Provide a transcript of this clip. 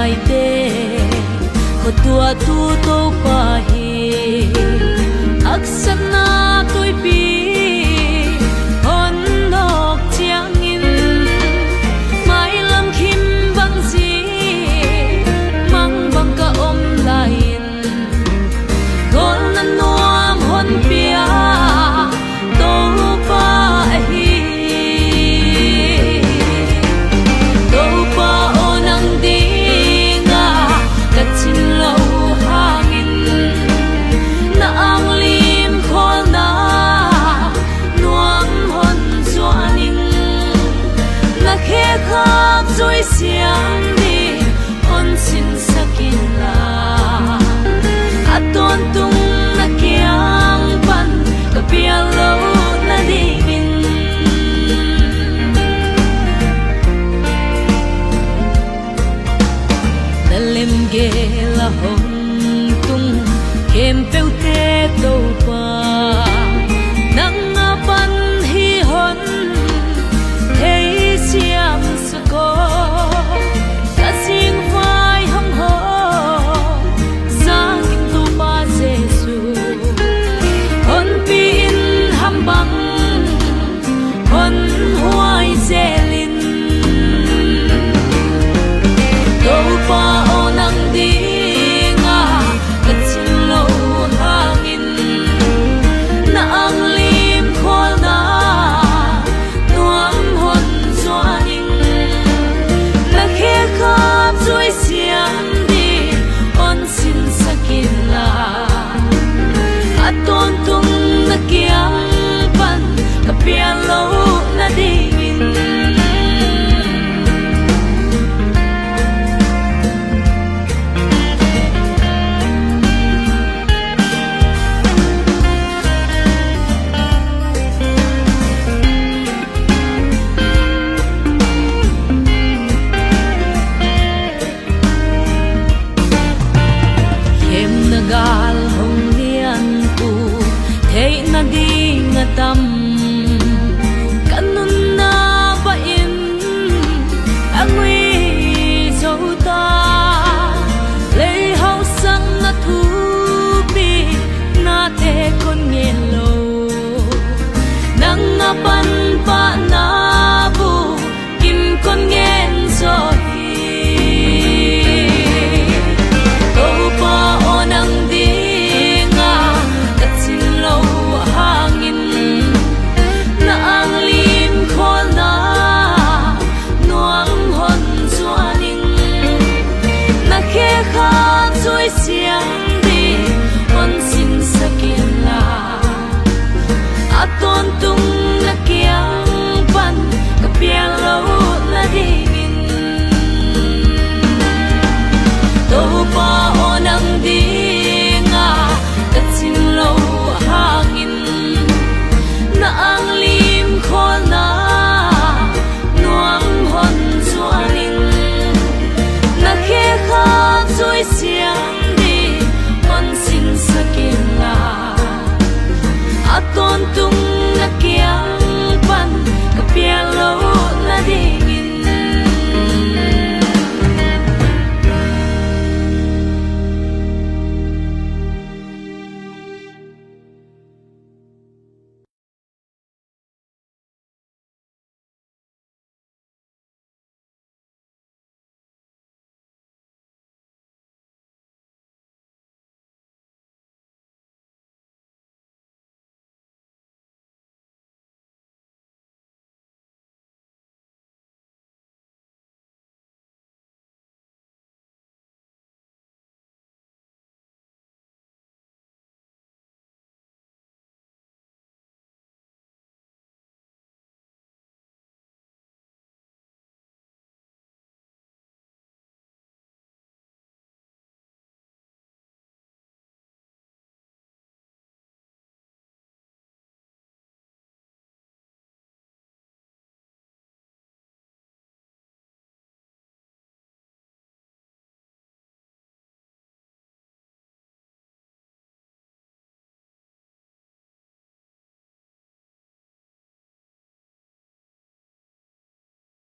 ai te ko tua tu to pa hi aksana tôi pi on nok chiang in mai lam khim bang ji mang bang ka om lain gol na nuam hon pia to pa hi to pa onang dinga kachin lo hangin na ang lim khol na nuam hon chuaning na khe khap zoi siam ni on sin sakin la aton tung na kyang pan ka pialo